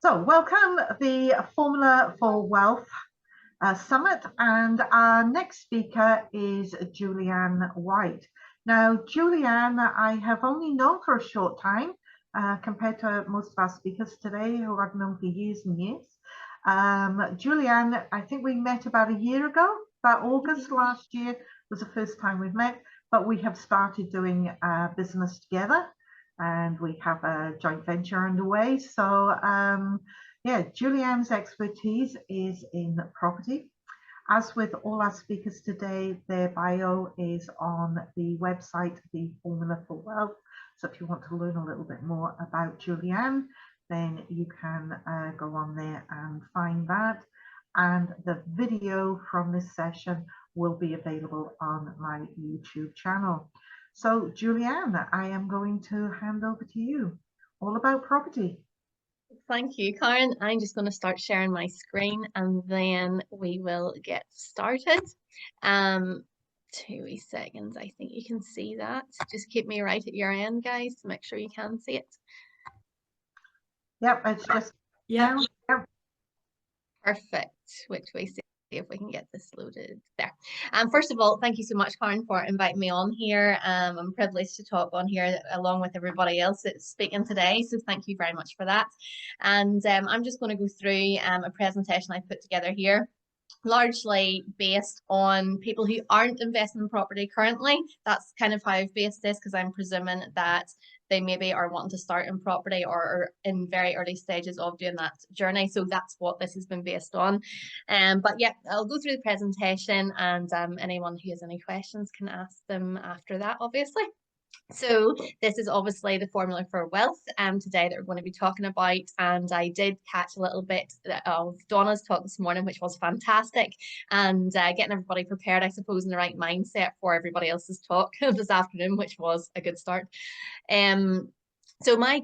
So welcome the Formula for Wealth Summit, and our next speaker is Julieanne White. Now, Julieanne, I have only known for a short time compared to most of our speakers today who I've known for years and years. Julieanne, I think we met about a year ago, about August last year was the first time we've met, but we have started doing business together. And we have a joint venture underway. So yeah, Julieanne's expertise is in property. As with all our speakers today, their bio is on the website, the Formula for Wealth. So if you want to learn a little bit more about Julieanne, then you can go on there and find that. And the video from this session will be available on my YouTube channel. So Julieanne, I am going to hand over to you, all about property. Thank you, Karen. I'm just going to start sharing my screen and then we will get started. 2 wee seconds. I think you can see that. Just keep me right at your end, guys, to make sure you can see it. Yep, it's just yeah. Yep. Perfect. Which way see if we can get this loaded there. First of all, thank you so much, Karen, for inviting me on here. I'm privileged to talk on here along with everybody else that's speaking today. So thank you very much for that. And I'm just going to go through a presentation I put together here, largely based on people who aren't investing in property currently. That's kind of how I've based this, because I'm presuming that they maybe are wanting to start in property or are in very early stages of doing that journey. So that's what this has been based on. But yeah, I'll go through the presentation, and anyone who has any questions can ask them after that, obviously. So this is obviously the formula for wealth today that we're going to be talking about, and I did catch a little bit of Donna's talk this morning, which was fantastic, and getting everybody prepared, I suppose, in the right mindset for everybody else's talk this afternoon, which was a good start. So my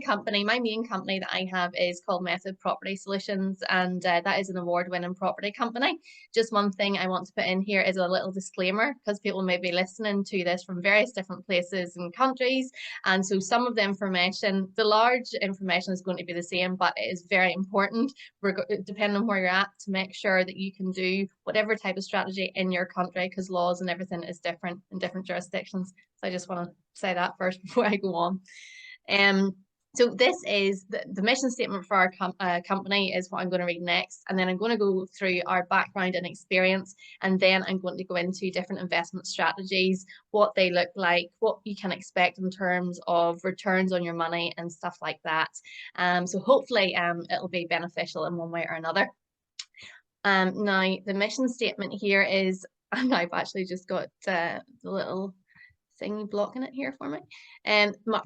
main company that I have is called Method Property Solutions, and that is an award-winning property company. Just one thing I want to put in here is a little disclaimer, because people may be listening to this from various different places and countries, and so some of the large information is going to be the same, but it is very important, depending on where you're at, to make sure that you can do whatever type of strategy in your country, because laws and everything is different in different jurisdictions. So I just want to say that first before I go on. So this is the mission statement for our company is what I'm going to read next, and then I'm going to go through our background and experience, and then I'm going to go into different investment strategies, what they look like, what you can expect in terms of returns on your money and stuff like that. So hopefully it'll be beneficial in one way or another. Now the mission statement here is, and I've actually just got the little thingy blocking it here for me.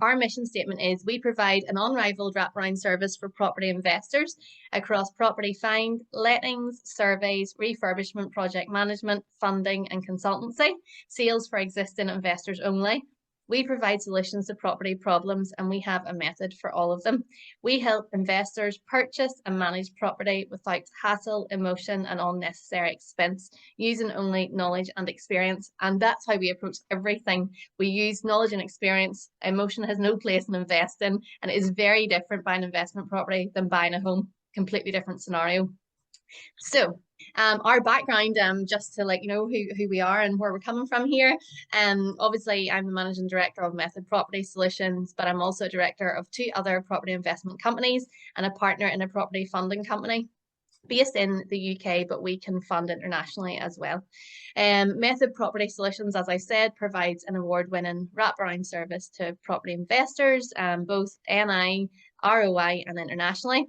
Our mission statement is: we provide an unrivaled wraparound service for property investors across property find, lettings, surveys, refurbishment, project management, funding and consultancy, sales for existing investors only. We provide solutions to property problems, and we have a method for all of them. We help investors purchase and manage property without hassle, emotion, and unnecessary expense, using only knowledge and experience. And that's how we approach everything. We use knowledge and experience. Emotion has no place in investing, and it is very different buying investment property than buying a home. Completely different scenario. So our background, just to let you know who we are and where we're coming from here. Obviously, I'm the managing director of Method Property Solutions, but I'm also a director of 2 other property investment companies and a partner in a property funding company based in the UK, but we can fund internationally as well. Method Property Solutions, as I said, provides an award-winning wraparound service to property investors, both NI, ROI and internationally.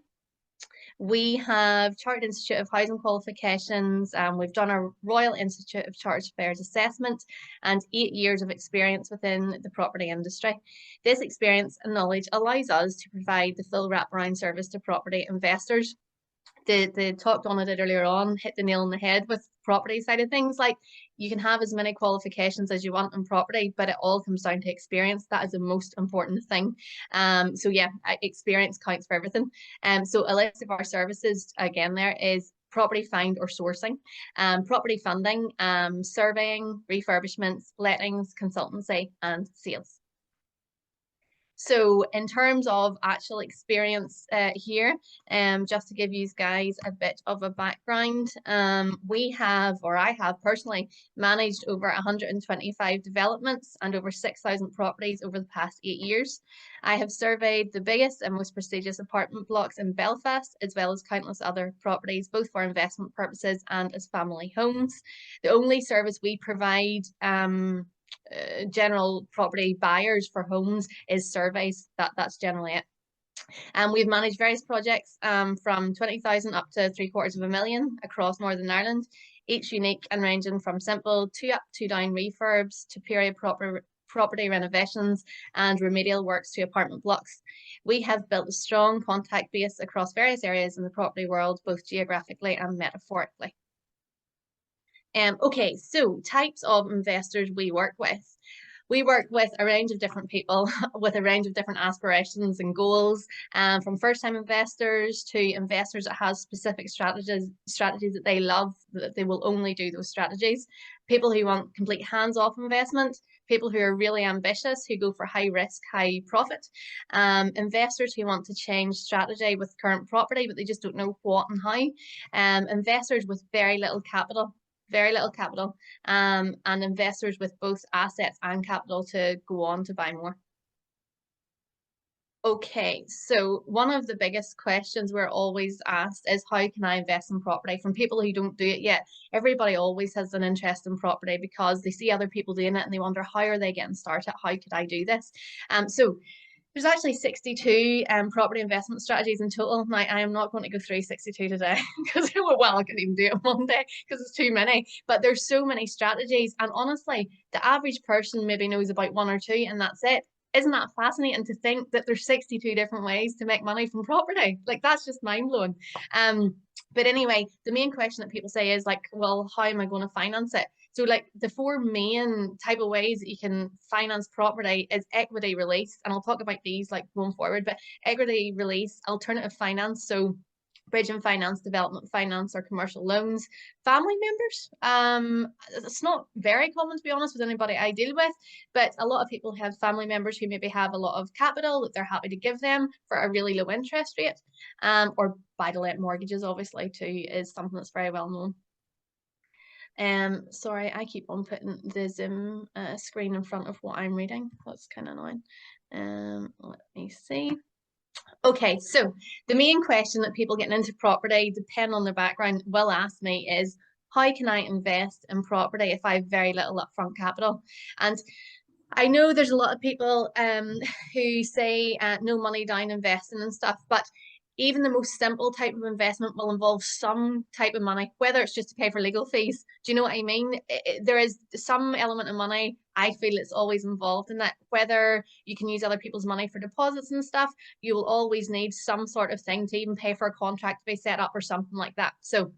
We have Chartered Institute of Housing qualifications, we've done our Royal Institute of Chartered Surveyors assessment, and 8 years of experience within the property industry. This experience and knowledge allows us to provide the full wraparound service to property investors. The talk Donna did earlier on hit the nail on the head with property side of things. Like, you can have as many qualifications as you want in property, but it all comes down to experience. That is the most important thing. So yeah, experience counts for everything. So a list of our services again there is property find or sourcing, property funding, surveying, refurbishments, lettings, consultancy, and sales. So in terms of actual experience here, just to give you guys a bit of a background, I have personally managed over 125 developments and over 6,000 properties over the past 8 years. I have surveyed the biggest and most prestigious apartment blocks in Belfast, as well as countless other properties, both for investment purposes and as family homes. The only service we provide general property buyers for homes is surveys. That's generally it. And we've managed various projects from 20,000 up to 750,000 across Northern Ireland, each unique and ranging from simple 2-up, 2-down refurbs to period property renovations and remedial works to apartment blocks. We have built a strong contact base across various areas in the property world, both geographically and metaphorically. Okay, so types of investors we work with. We work with a range of different people with a range of different aspirations and goals, from first-time investors to investors that have specific strategies that they love, that they will only do those strategies. People who want complete hands-off investment, people who are really ambitious, who go for high risk, high profit, investors who want to change strategy with current property, but they just don't know what and how, investors with very little capital, and investors with both assets and capital to go on to buy more. Okay, so one of the biggest questions we're always asked is, how can I invest in property? From people who don't do it yet. Everybody always has an interest in property because they see other people doing it and they wonder, how are they getting started? How could I do this? So there's actually 62 property investment strategies in total. Now, I am not going to go through 62 today because, well, I couldn't even do it on one day because it's too many. But there's so many strategies. And honestly, the average person maybe knows about 1 or 2 and that's it. Isn't that fascinating to think that there's 62 different ways to make money from property? Like, that's just mind-blowing. But anyway, the main question that people say is like, well, how am I going to finance it? So like the 4 main type of ways that you can finance property is equity release. And I'll talk about these like going forward, but equity release, alternative finance. So bridging finance, development finance, or commercial loans. Family members, it's not very common to be honest with anybody I deal with, but a lot of people have family members who maybe have a lot of capital that they're happy to give them for a really low interest rate, or buy-to-let mortgages obviously too is something that's very well known. Sorry, I keep on putting the Zoom screen in front of what I'm reading. That's kind of annoying. Let me see. Okay, so the main question that people getting into property, depending on their background, will ask me is, how can I invest in property if I have very little upfront capital? And I know there's a lot of people who say no money down investing and stuff, but even the most simple type of investment will involve some type of money, whether it's just to pay for legal fees. Do you know what I mean? There is some element of money. I feel it's always involved in that. Whether you can use other people's money for deposits and stuff, you will always need some sort of thing to even pay for a contract to be set up or something like that. So,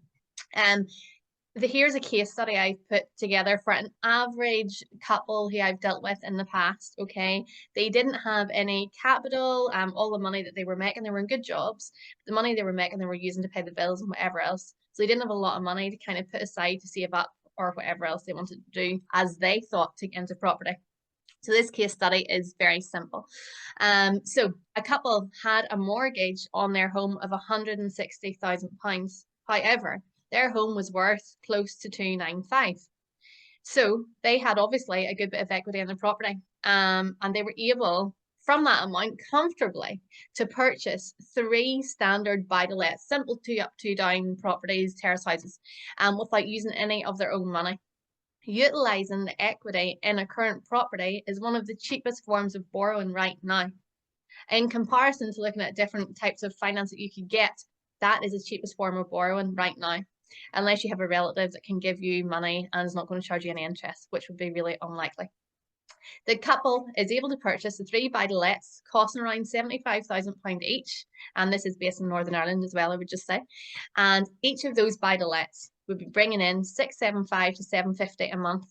here's a case study I've put together for an average couple who I've dealt with in the past. Okay, they didn't have any capital. All the money that they were making, they were in good jobs. The money they were making, they were using to pay the bills and whatever else. So they didn't have a lot of money to kind of put aside to save up or whatever else they wanted to do, as they thought, to get into property. So this case study is very simple. So a couple had a mortgage on their home of £160,000. However, their home was worth close to 295. So they had obviously a good bit of equity in the property, and they were able, from that amount, comfortably to purchase 3 standard buy-to-let, simple 2-up, 2-down properties, terrace houses, without using any of their own money. Utilising the equity in a current property is one of the cheapest forms of borrowing right now. In comparison to looking at different types of finance that you could get, that is the cheapest form of borrowing right now, unless you have a relative that can give you money and is not going to charge you any interest, which would be really unlikely. The couple is able to purchase the 3 buy-to-lets, costing around £75,000 each, and this is based in Northern Ireland as well, I would just say. And each of those buy-to-lets would be bringing in £675 to £750 a month,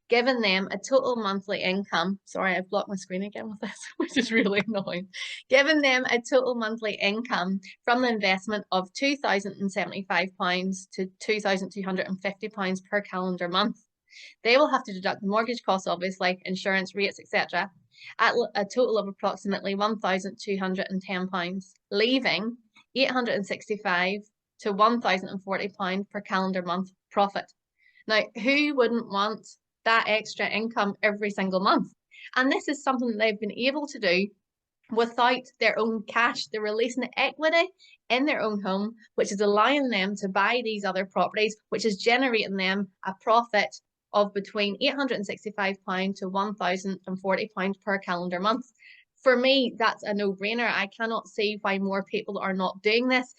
giving them a total monthly income. Sorry, I've blocked my screen again with this, which is really annoying. Giving them a total monthly income from the investment of £2,075 to £2,250 per calendar month. They will have to deduct the mortgage costs, obviously, insurance rates, etc. at a total of approximately £1,210, leaving £865 to £1,040 per calendar month profit. Now, who wouldn't want that extra income every single month? And this is something that they've been able to do without their own cash. They're releasing equity in their own home, which is allowing them to buy these other properties, which is generating them a profit of between £865 to £1,040 per calendar month. For me, that's a no-brainer. I cannot see why more people are not doing this.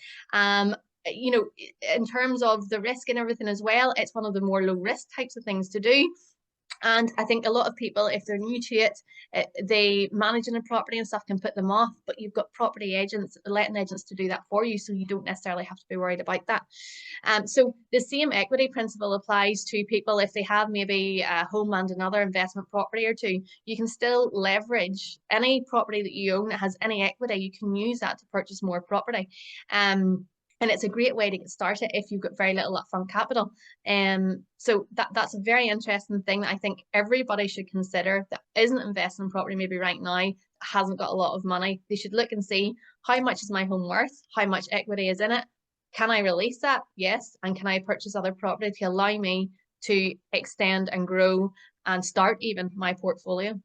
You know, in terms of the risk and everything as well, it's one of the more low-risk types of things to do. And I think a lot of people, if they're new to it, they managing a property and stuff can put them off, but you've got property agents, letting agents to do that for you, so you don't necessarily have to be worried about that. So the same equity principle applies to people if they have maybe a home and another investment property or two. You can still leverage any property that you own that has any equity. You can use that to purchase more property. And it's a great way to get started if you've got very little upfront capital. So that's a very interesting thing that I think everybody should consider that isn't investing in property maybe right now, hasn't got a lot of money. They should look and see, how much is my home worth? How much equity is in it? Can I release that? Yes. And can I purchase other property to allow me to extend and grow and start even my portfolio?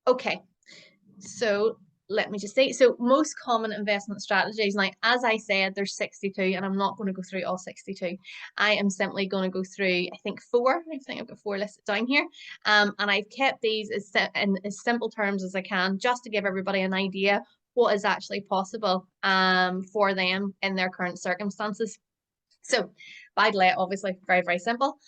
Okay. So let me just say, so most common investment strategies, like as I said, there's 62, and I'm not going to go through all 62. I am simply going to go through, I think I've got 4 listed down here. And I've kept these in as simple terms as I can, just to give everybody an idea what is actually possible for them in their current circumstances. So buy-to-let, obviously very, very simple.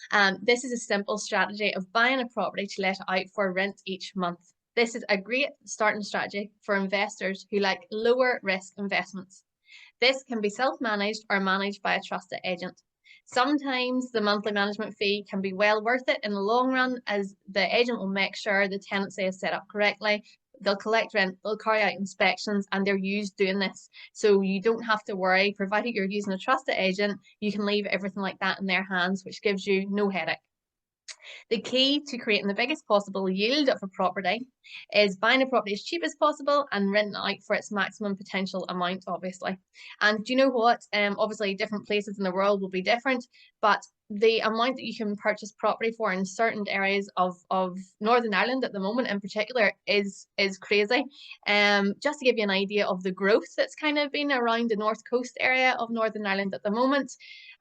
This is a simple strategy of buying a property to let out for rent each month. This is a great starting strategy for investors who like lower risk investments. This can be self-managed or managed by a trusted agent. Sometimes the monthly management fee can be well worth it in the long run, as the agent will make sure the tenancy is set up correctly. They'll collect rent, they'll carry out inspections, and they're used doing this. So you don't have to worry, provided you're using a trusted agent, you can leave everything like that in their hands, which gives you no headache. The key to creating the biggest possible yield of a property is buying a property as cheap as possible and renting it out for its maximum potential amount, obviously. And do you know what? Obviously, different places in the world will be different, but the amount that you can purchase property for in certain areas of Northern Ireland at the moment in particular is crazy. Just to give you an idea of the growth that's kind of been around the North Coast area of Northern Ireland at the moment,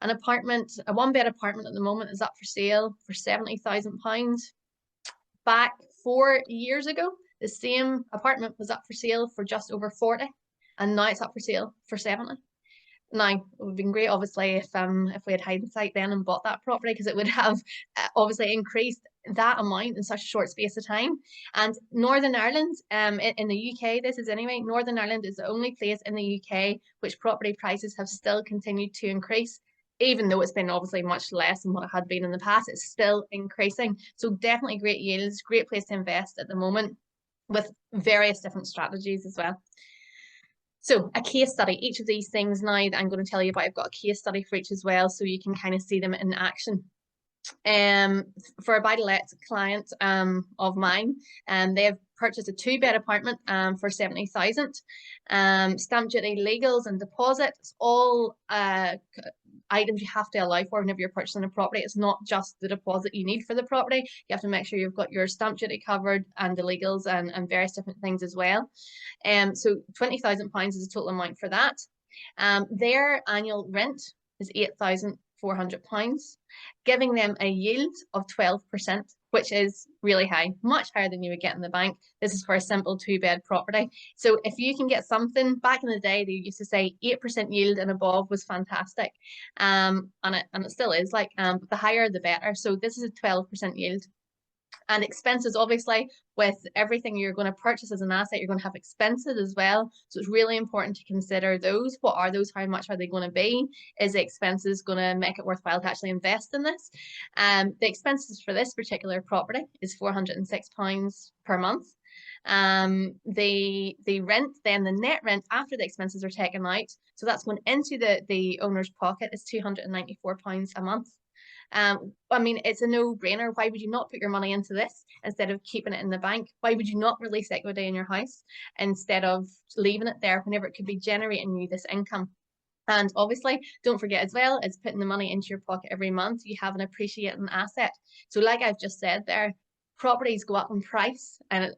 a 1-bed apartment at the moment is up for sale for £70,000. Back 4 years ago, the same apartment was up for sale for just over 40, and now it's up for sale for 70. Now, it would have been great, obviously, if we had hindsight then and bought that property, because it would have obviously increased that amount in such a short space of time. And Northern Ireland, in the UK, this is anyway, Northern Ireland is the only place in the UK which property prices have still continued to increase. Even though it's been obviously much less than what it had been in the past, it's still increasing. So definitely great yields, great place to invest at the moment with various different strategies as well. So a case study, each of these things now that I'm going to tell you about, I've got a case study for each as well, so you can kind of see them in action. For a buy-to-let client of mine, they have purchased a 2-bed apartment for 70,000. Stamp duty, legals, and deposit, it's all items you have to allow for whenever you're purchasing a property. It's not just the deposit you need for the property. You have to make sure you've got your stamp duty covered and the legals and various different things as well. So £20,000 is the total amount for that. Their annual rent is £8,400, giving them a yield of 12%, which is really high, much higher than you would get in the bank. This is for a simple 2-bed property. So if you can get something, back in the day, they used to say 8% yield and above was fantastic. And it still is, like, the higher the better. So this is a 12% yield. And expenses, obviously, with everything you're going to purchase as an asset, you're going to have expenses as well. So it's really important to consider those. What are those? How much are they going to be? Is the expenses going to make it worthwhile to actually invest in this? The expenses for this particular property is £406 per month. The rent, then the net rent after the expenses are taken out, so that's going into the owner's pocket, is £294 a month. I mean, it's a no-brainer. Why would you not put your money into this instead of keeping it in the bank? Why would you not release equity in your house instead of leaving it there whenever it could be generating you this income? And obviously, don't forget as well, it's putting the money into your pocket every month. You have an appreciating asset. So like I've just said there, properties go up in price and it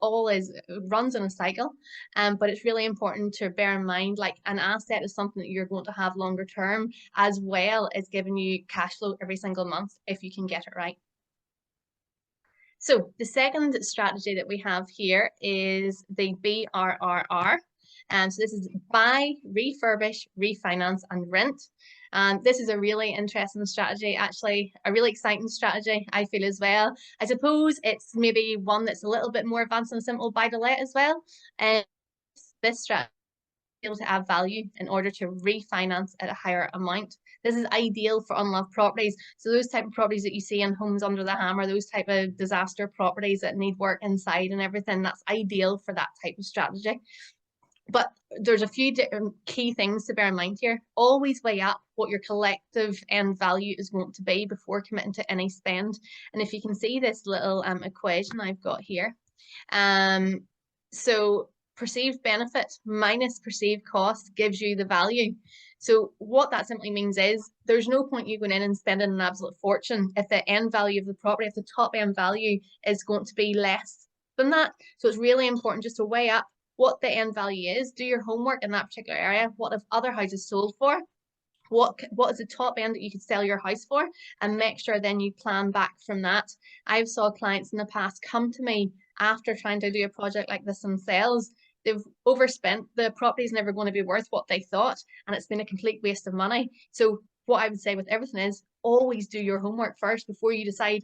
runs in a cycle. But it's really important to bear in mind, like an asset is something that you're going to have longer term, as well as giving you cash flow every single month if you can get it right. So the second strategy that we have here is the BRRR. And so this is buy, refurbish, refinance, and rent. And this is a really interesting strategy, actually, a really exciting strategy, I feel as well. I suppose it's maybe one that's a little bit more advanced and simple buy to let as well. And this strategy able to add value in order to refinance at a higher amount. This is ideal for unloved properties. So those type of properties that you see in Homes Under the Hammer, those type of disaster properties that need work inside and everything, that's ideal for that type of strategy. But there's a few different key things to bear in mind here. Always weigh up what your collective end value is going to be before committing to any spend. And if you can see this little equation I've got here, so perceived benefit minus perceived cost gives you the value. So what that simply means is there's no point you going in and spending an absolute fortune if the end value of the property, if the top end value is going to be less than that. So it's really important just to weigh up what the end value is, do your homework in that particular area. What have other houses sold for? What is the top end that you could sell your house for, and make sure then you plan back from that. I've saw clients in the past come to me after trying to do a project like this themselves. They've overspent, the property's never going to be worth what they thought, and it's been a complete waste of money. So what I would say with everything is always do your homework first before you decide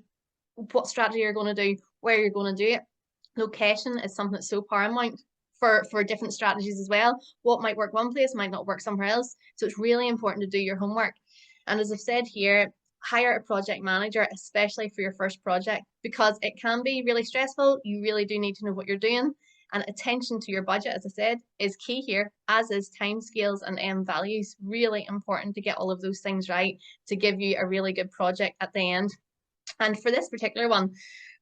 what strategy you're going to do, where you're going to do it. Location is something that's so paramount for different strategies as well. What might work one place might not work somewhere else. So it's really important to do your homework. And as I've said here, hire a project manager, especially for your first project, because it can be really stressful. You really do need to know what you're doing. And attention to your budget, as I said, is key here, as is time scales and end values. Really important to get all of those things right to give you a really good project at the end. And for this particular one,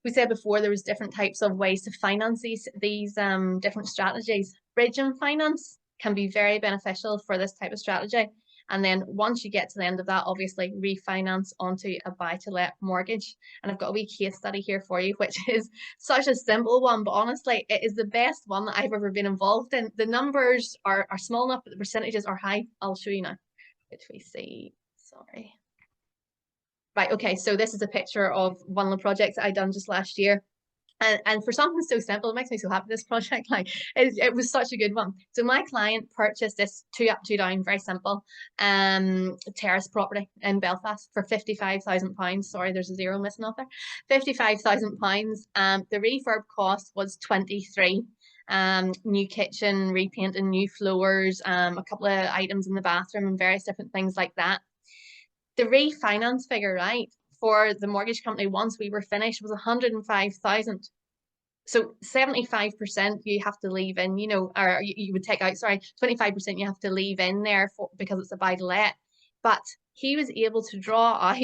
we said before there was different types of ways to finance these different strategies. Bridging finance can be very beneficial for this type of strategy. And then once you get to the end of that, obviously refinance onto a buy-to-let mortgage. And I've got a wee case study here for you, which is such a simple one, but honestly, it is the best one that I've ever been involved in. The numbers are small enough, but the percentages are high. I'll show you now, which we see, sorry. Right, okay, so this is a picture of one of the projects that I done just last year. And for something so simple, it makes me so happy, this project, like it was such a good one. So my client purchased this 2 up, 2 down, very simple, terrace property in Belfast for £55,000. Sorry, there's a zero missing off there. £55,000. The refurb cost was 23. New kitchen, repainting, new floors, a couple of items in the bathroom and various different things like that. The refinance figure, right, for the mortgage company once we were finished was 105,000. So 75% you have to leave in, you know, or you would take out, sorry, 25% you have to leave in there because it's a buy to let. But he was able to draw out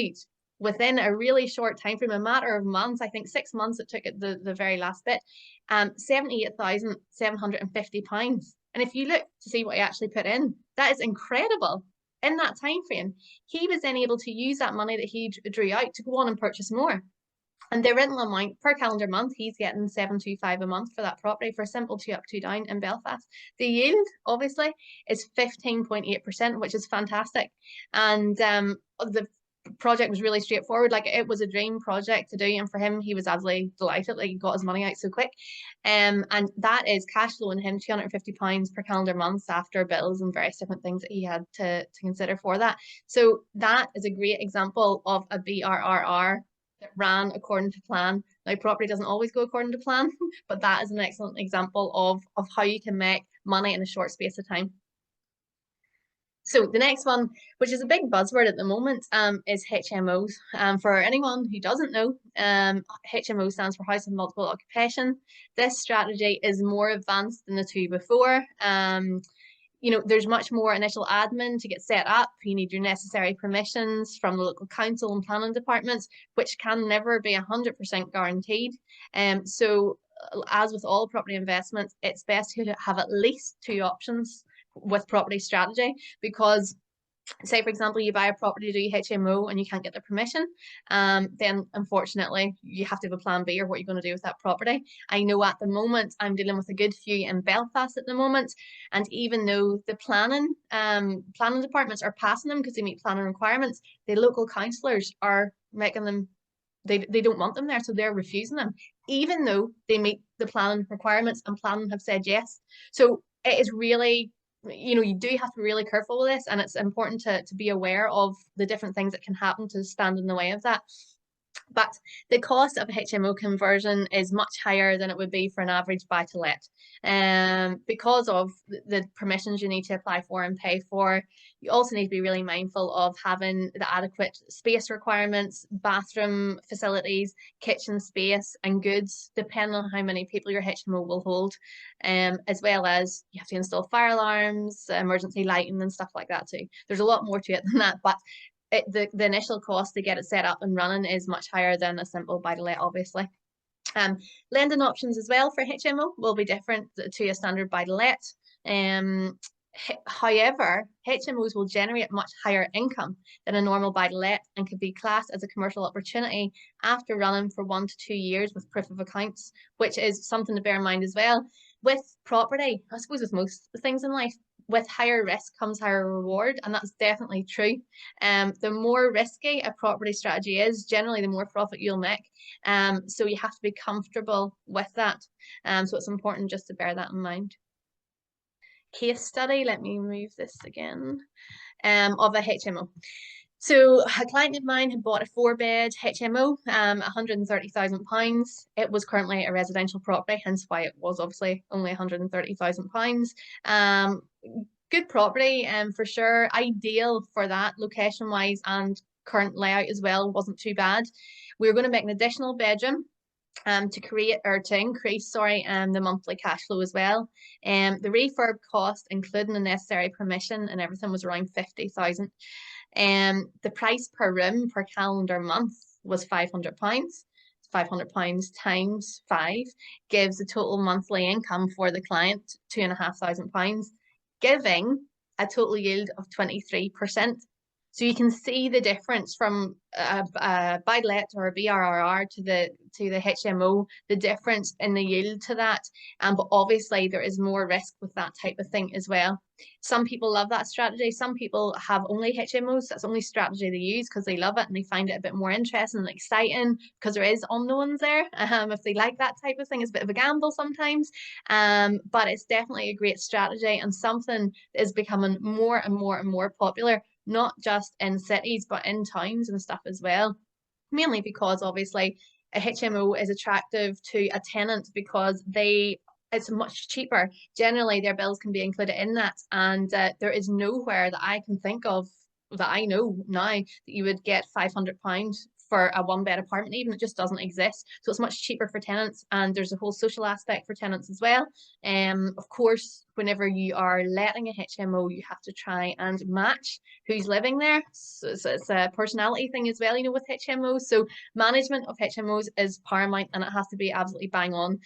within a really short time frame, a matter of months, I think 6 months it took at the very last bit, £78,750. And if you look to see what he actually put in, that is incredible. In that time frame, he was then able to use that money that he drew out to go on and purchase more. And the rental amount per calendar month, he's getting $725 a month for that property for a simple 2 up, 2 down in Belfast. The yield, obviously, is 15.8%, which is fantastic. And the project was really straightforward. Like, it was a dream project to do, and for him, he was absolutely delighted. Like, he got his money out so quick. And that is cash flowing him £250 per calendar month after bills and various different things that he had to consider for that. So that is a great example of a BRRR that ran according to plan. Now, property doesn't always go according to plan, but that is an excellent example of how you can make money in a short space of time. So the next one, which is a big buzzword at the moment, is HMOs. For anyone who doesn't know, HMO stands for House of Multiple Occupation. This strategy is more advanced than the two before. you know, there's much more initial admin to get set up. You need your necessary permissions from the local council and planning departments, which can never be 100% guaranteed. So as with all property investments, it's best to have at least two options with property strategy, because say, for example, you buy a property to do HMO and you can't get the permission, then unfortunately you have to have a plan B or what you're going to do with that property. I know at the moment I'm dealing with a good few in Belfast at the moment, and even though the planning departments are passing them because they meet planning requirements, the local councillors are making them, they don't want them there, so they're refusing them, even though they meet the planning requirements and planning have said yes. So it is really, you know, you do have to be really careful with this, and it's important to be aware of the different things that can happen to stand in the way of that. But the cost of a HMO conversion is much higher than it would be for an average buy-to-let. Because of the permissions you need to apply for and pay for. You also need to be really mindful of having the adequate space requirements, bathroom facilities, kitchen space and goods, depending on how many people your HMO will hold, as well as you have to install fire alarms, emergency lighting and stuff like that too. There's a lot more to it than that, but the initial cost to get it set up and running is much higher than a simple buy-to-let, obviously. Lending options as well for HMO will be different to a standard buy-to-let. However, HMOs will generate much higher income than a normal buy-to-let and can be classed as a commercial opportunity after running for 1 to 2 years with proof of accounts, which is something to bear in mind as well. With property, I suppose with most things in life, with higher risk comes higher reward, and that's definitely true. The more risky a property strategy is, generally the more profit you'll make. So you have to be comfortable with that. So it's important just to bear that in mind. Case study, let me move this again, of a HMO. So a client of mine had bought a 4-bed HMO, £130,000. It was currently a residential property, hence why it was obviously only £130,000. Good property, for sure. Ideal for that location-wise, and current layout as well wasn't too bad. We were going to make an additional bedroom to increase the monthly cash flow as well. The refurb cost, including the necessary permission and everything, was around 50,000. The price per room per calendar month was £500. £500 times 5 gives a total monthly income for the client £2,500, giving a total yield of 23%. So you can see the difference from a buy-let or a BRRR to the HMO, the difference in the yield to that. But obviously there is more risk with that type of thing as well. Some people love that strategy. Some people have only HMOs. That's the only strategy they use because they love it and they find it a bit more interesting and exciting because there is unknowns there. If they like that type of thing, it's a bit of a gamble sometimes. But it's definitely a great strategy and something that is becoming more and more and more popular, not just in cities, but in towns and stuff as well. Mainly because obviously a HMO is attractive to a tenant because it's much cheaper. Generally, their bills can be included in that. And there is nowhere that I can think of that I know now that you would get £500 for a 1-bed apartment, even. It just doesn't exist. So it's much cheaper for tenants, and there's a whole social aspect for tenants as well. Of course, whenever you are letting a HMO, you have to try and match who's living there. So it's a personality thing as well, you know, with HMOs. So management of HMOs is paramount, and it has to be absolutely bang on.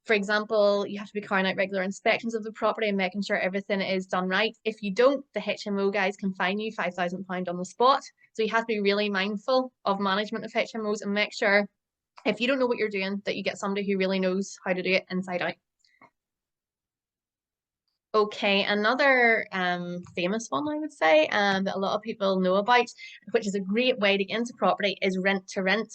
For example, you have to be carrying out regular inspections of the property and making sure everything is done right. If you don't, the HMO guys can fine you £5,000 on the spot. So you have to be really mindful of management of HMOs and make sure, if you don't know what you're doing, that you get somebody who really knows how to do it inside out. Okay, another famous one, I would say, that a lot of people know about, which is a great way to get into property, is rent to rent.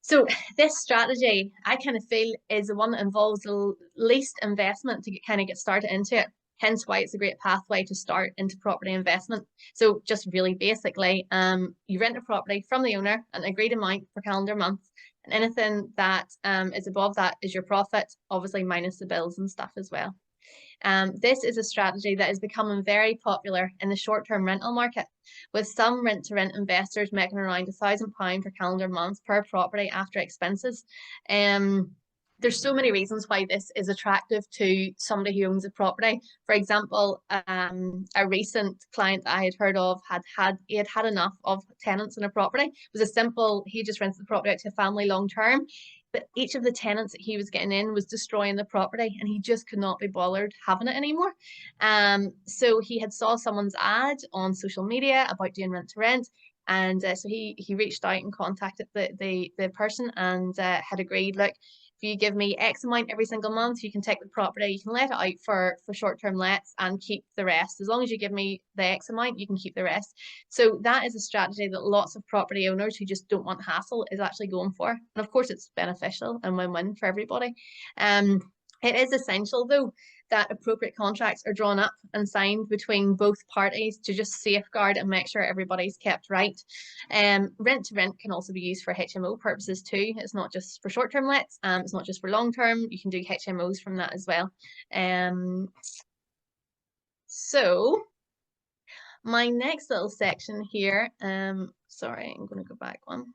So this strategy, I kind of feel, is the one that involves the least investment to get started into it. Hence why it's a great pathway to start into property investment. So just really basically, you rent a property from the owner, an agreed amount per calendar month, and anything that is above that is your profit, obviously minus the bills and stuff as well. This is a strategy that is becoming very popular in the short-term rental market, with some rent-to-rent investors making around £1,000 per calendar month per property after expenses. there's so many reasons why this is attractive to somebody who owns a property. For example, a recent client that I had heard of he had had enough of tenants in a property. It was a simple, he just rented the property out to a family long term, but each of the tenants that he was getting in was destroying the property, and he just could not be bothered having it anymore. So he had saw someone's ad on social media about doing rent to rent. And so he reached out and contacted the person and had agreed, look, if you give me X amount every single month, you can take the property, you can let it out for short-term lets and keep the rest. As long as you give me the X amount, you can keep the rest. So that is a strategy that lots of property owners who just don't want hassle is actually going for. And of course, it's beneficial and win-win for everybody. It is essential, though, that appropriate contracts are drawn up and signed between both parties to just safeguard and make sure everybody's kept right. Rent to rent can also be used for HMO purposes too. It's not just for short-term lets, it's not just for long-term. You can do HMOs from that as well. So my next little section here, sorry, I'm going to go back one,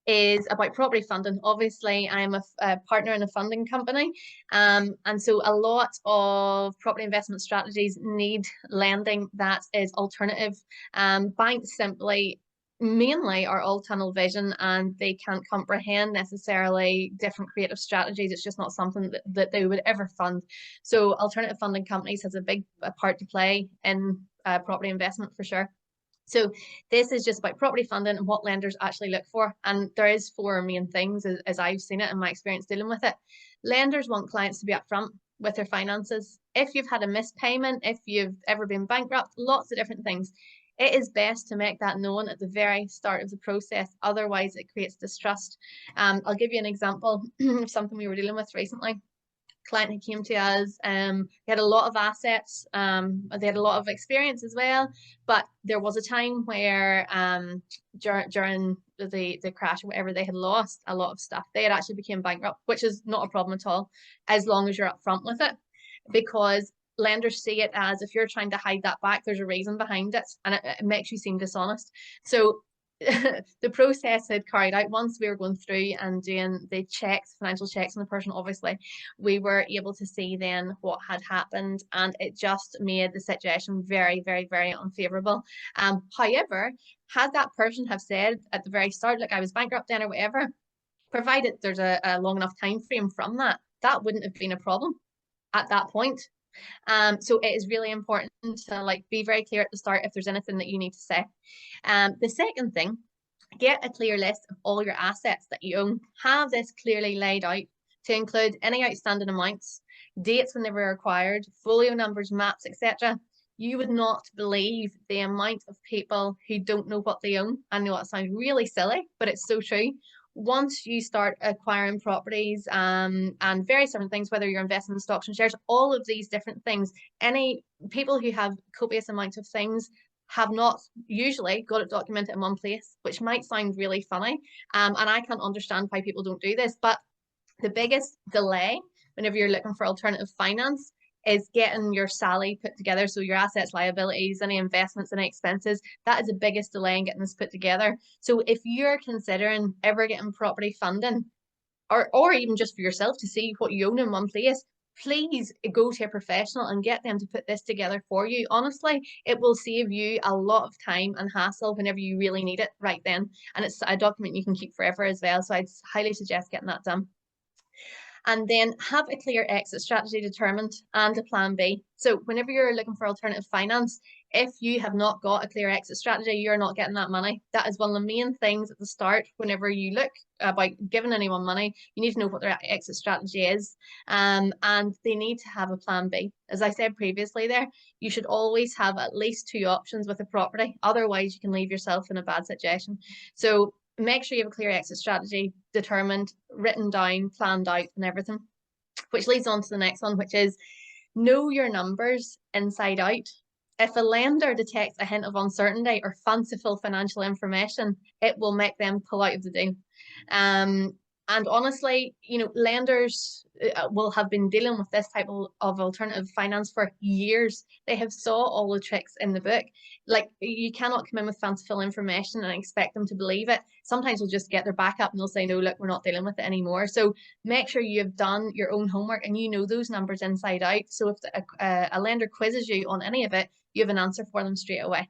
is about property funding. Obviously, I'm a partner in a funding company, and so a lot of property investment strategies need lending that is alternative. Banks simply mainly are all tunnel vision, and they can't comprehend necessarily different creative strategies. It's just not something that they would ever fund. So alternative funding companies has a big part to play in property investment for sure. So this is just about property funding and what lenders actually look for. And there is four main things as I've seen it in my experience dealing with it. Lenders want clients to be upfront with their finances. If you've had a missed payment, if you've ever been bankrupt, lots of different things. It is best to make that known at the very start of the process. Otherwise, it creates distrust. I'll give you an example of something we were dealing with recently. Client who came to us, they had a lot of assets, they had a lot of experience as well, but there was a time where during the crash or whatever, they had lost a lot of stuff. They had actually became bankrupt, which is not a problem at all, as long as you're upfront with it, because lenders see it as if you're trying to hide that back, there's a reason behind it, and it makes you seem dishonest. So the process had carried out once we were going through and doing the checks, financial checks on the person, obviously, we were able to see then what had happened, and it just made the situation very, very, very unfavorable. However, had that person have said at the very start, like I was bankrupt then or whatever, provided there's a long enough time frame from that, that wouldn't have been a problem at that point. So it is really important to be very clear at the start if there's anything that you need to say. The second thing, get a clear list of all your assets that you own. Have this clearly laid out to include any outstanding amounts, dates when they were acquired, folio numbers, maps, etc. You would not believe the amount of people who don't know what they own. I know it sounds really silly, but it's so true. Once you start acquiring properties and various different things, whether you're investing in stocks and shares, all of these different things, any people who have copious amounts of things have not usually got it documented in one place, which might sound really funny. And I can't understand why people don't do this, but the biggest delay whenever you're looking for alternative finance is getting your SALI put together. So your assets, liabilities, any investments, any expenses, that is the biggest delay in getting this put together. So if you're considering ever getting property funding, or even just for yourself to see what you own in one place, please go to a professional and get them to put this together for you. Honestly, it will save you a lot of time and hassle whenever you really need it right then. And it's a document you can keep forever as well. So I'd highly suggest getting that done. And then have a clear exit strategy determined and a plan B. So whenever you're looking for alternative finance, if you have not got a clear exit strategy, you're not getting that money. That is one of the main things at the start. Whenever you look about giving anyone money, you need to know what their exit strategy is. And they need to have a plan B. As I said previously there, you should always have at least two options with a property. Otherwise, you can leave yourself in a bad situation. So make sure you have a clear exit strategy determined, written down, planned out, and everything. Which leads on to the next one, which is know your numbers inside out. If a lender detects a hint of uncertainty or fanciful financial information, it will make them pull out of the deal. And honestly, you know, lenders will have been dealing with this type of alternative finance for years. They have saw all the tricks in the book. Like, you cannot come in with fanciful information and expect them to believe it. Sometimes they'll just get their back up and they'll say, no, look, we're not dealing with it anymore. So make sure you have done your own homework and you know those numbers inside out. So if a lender quizzes you on any of it, you have an answer for them straight away.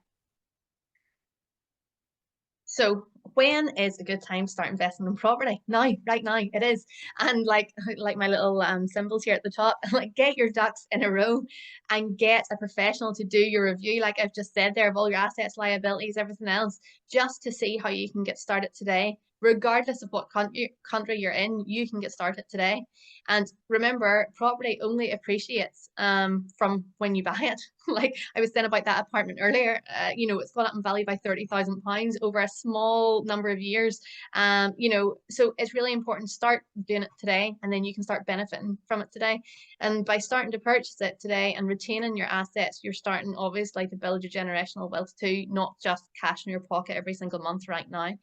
So when is a good time to start investing in property? Now, right now, it is. And like my little symbols here at the top, like, get your ducks in a row and get a professional to do your review, like I've just said there, of all your assets, liabilities, everything else, just to see how you can get started today. Regardless of what country you're in, you can get started today. And remember, property only appreciates from when you buy it. Like I was saying about that apartment earlier, you know, it's gone up in value by £30,000 over a small number of years. You know, so it's really important to start doing it today, and then you can start benefiting from it today. And by starting to purchase it today and retaining your assets, you're starting obviously to build your generational wealth too, not just cash in your pocket every single month right now.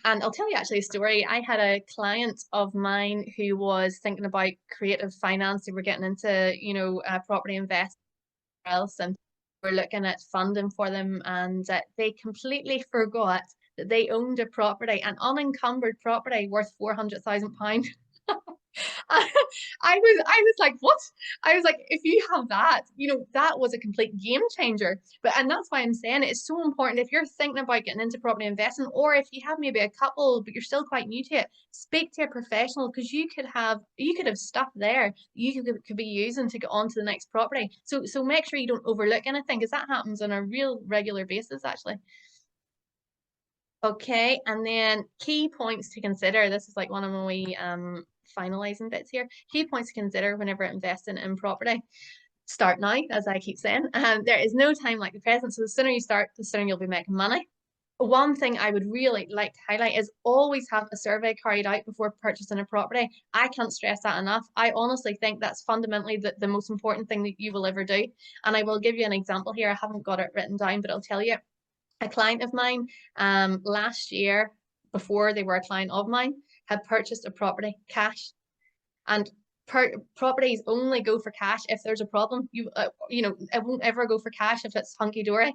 And I'll tell you actually a story. I had a client of mine who was thinking about creative finance. They were getting into, you know, property investment else, and we're looking at funding for them, and they completely forgot that they owned a property, an unencumbered property worth £400,000. I was like, what? I was like, if you have that, you know, that was a complete game changer. And that's why I'm saying it's so important, if you're thinking about getting into property investing, or if you have maybe a couple but you're still quite new to it, speak to a professional, because you could have stuff there you could be using to get on to the next property. So make sure you don't overlook anything, because that happens on a real regular basis actually. Okay, and then key points to consider. This is like one of my wee finalizing bits here. Key points to consider whenever investing in property. Start now, as I keep saying. There is no time like the present, so the sooner you start, the sooner you'll be making money. One thing I would really like to highlight is always have a survey carried out before purchasing a property. I can't stress that enough. I honestly think that's fundamentally the most important thing that you will ever do. And I will give you an example here. I haven't got it written down, but I'll tell you. A client of mine last year, before they were a client of mine, had purchased a property cash. And properties only go for cash if there's a problem. You know, it won't ever go for cash if it's hunky-dory.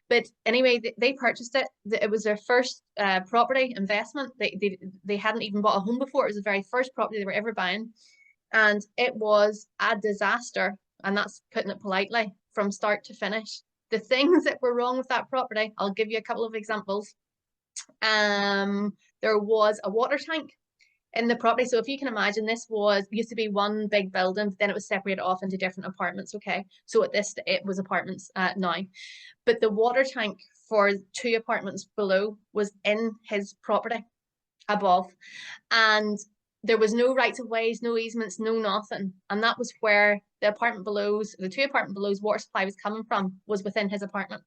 But anyway, they purchased it. It was their first property investment. They hadn't even bought a home before. It was the very first property they were ever buying. And it was a disaster. And that's putting it politely, from start to finish. The things that were wrong with that property, I'll give you a couple of examples. There was a water tank in the property. So if you can imagine, this used to be one big building, but then it was separated off into different apartments. Okay, so it was apartments now, but the water tank for 2 apartments below was in his property above, and there was no rights of ways, no easements, no nothing. And that was where the 2 apartment below's water supply was coming from, was within his apartment.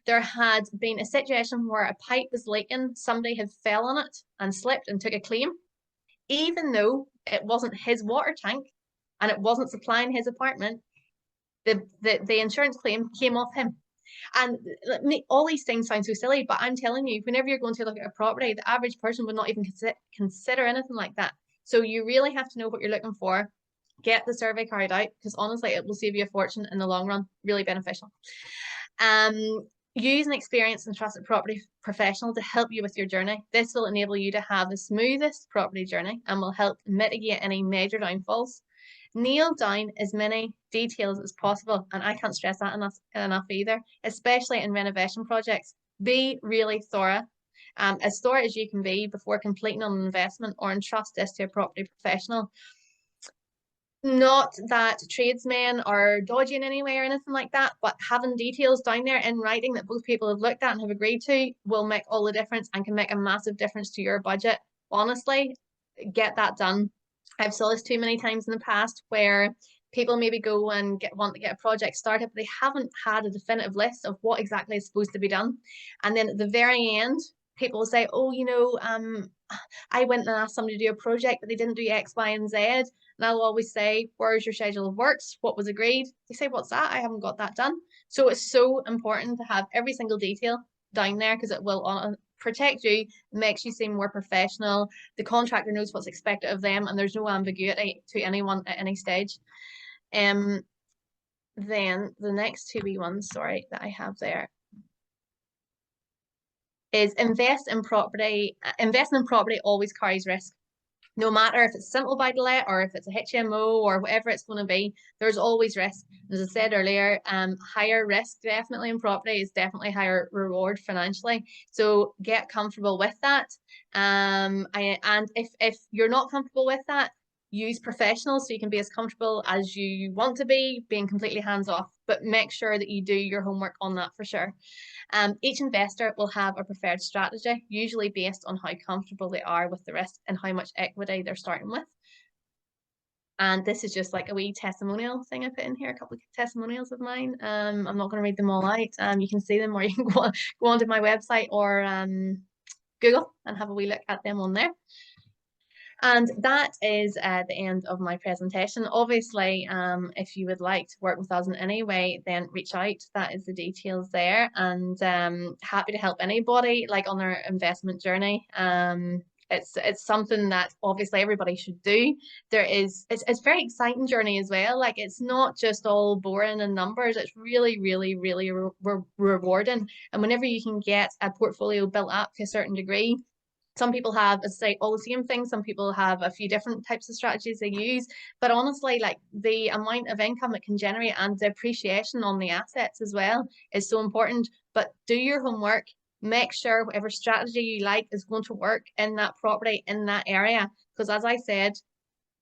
There had been a situation where a pipe was leaking, somebody had fell on it and slipped and took a claim, even though it wasn't his water tank and it wasn't supplying his apartment. The insurance claim came off him. And all these things sound so silly, but I'm telling you, whenever you're going to look at a property, the average person would not even consider anything like that. So you really have to know what you're looking for. Get the survey carried out, because honestly, it will save you a fortune in the long run. Really beneficial. Use an experienced and trusted property professional to help you with your journey. This will enable you to have the smoothest property journey and will help mitigate any major downfalls. Nail down as many details as possible, and I can't stress that enough either, especially in renovation projects. Be really thorough, as thorough as you can be before completing on an investment, or entrust this to a property professional. Not that tradesmen are dodgy in any way or anything like that, but having details down there in writing that both people have looked at and have agreed to will make all the difference, and can make a massive difference to your budget. Honestly, get that done. I've saw this too many times in the past, where people maybe go and want to get a project started, but they haven't had a definitive list of what exactly is supposed to be done. And then at the very end, people will say, oh, you know, I went and asked somebody to do a project, but they didn't do X, Y, and Z. And I'll always say, where's your schedule of works? What was agreed? They say, what's that? I haven't got that done. So it's so important to have every single detail down there, because it will protect you, makes you seem more professional. The contractor knows what's expected of them, and there's no ambiguity to anyone at any stage. Then the next two wee ones, sorry, that I have there is investing in property always carries risk. No matter if it's simple buy to let or if it's a HMO or whatever it's going to be, there's always risk. As I said earlier, higher risk definitely in property is definitely higher reward financially. So get comfortable with that. And if you're not comfortable with that, use professionals so you can be as comfortable as you want to be, being completely hands off, but make sure that you do your homework on that for sure. Each investor will have a preferred strategy, usually based on how comfortable they are with the risk and how much equity they're starting with. And this is just like a wee testimonial thing I put in here, a couple of testimonials of mine. I'm not going to read them all out. You can see them, or you can go onto my website or Google and have a wee look at them on there. And that is the end of my presentation. Obviously, if you would like to work with us in any way, then reach out. That is the details there. And happy to help anybody like on their investment journey. It's something that obviously everybody should do. It's a very exciting journey as well. Like, it's not just all boring and numbers. It's really, really, really rewarding. And whenever you can get a portfolio built up to a certain degree, some people have, as I say, all the same things. Some people have a few different types of strategies they use. But honestly, like, the amount of income it can generate and the appreciation on the assets as well is so important. But do your homework. Make sure whatever strategy you like is going to work in that property, in that area. Because as I said,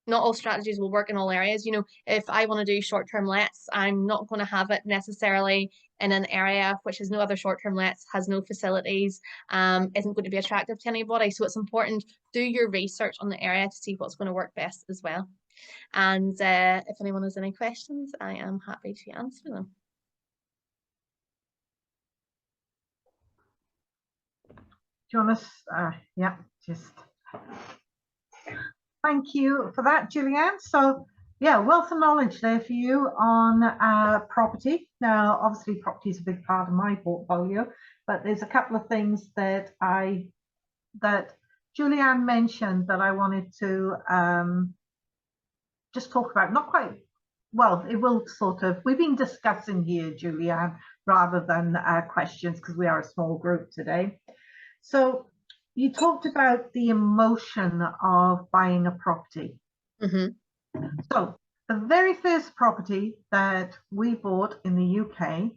not all strategies will work in all areas. You know, if I want to do short-term lets, I'm not going to have it necessarily in an area which has no other short-term lets, has no facilities, isn't going to be attractive to anybody. So it's important, do your research on the area to see what's going to work best as well. And if anyone has any questions, I am happy to answer them. Do you want to, yeah, just thank you for that, Julieanne. So yeah, wealth of knowledge there for you on property. Now, obviously, property is a big part of my portfolio, but there's a couple of things that Julieanne mentioned that I wanted to just talk about. Not quite, well, it will sort of, we've been discussing here, Julieanne, rather than questions, because we are a small group today. So you talked about the emotion of buying a property. Mm-hmm. So the very first property that we bought in the UK,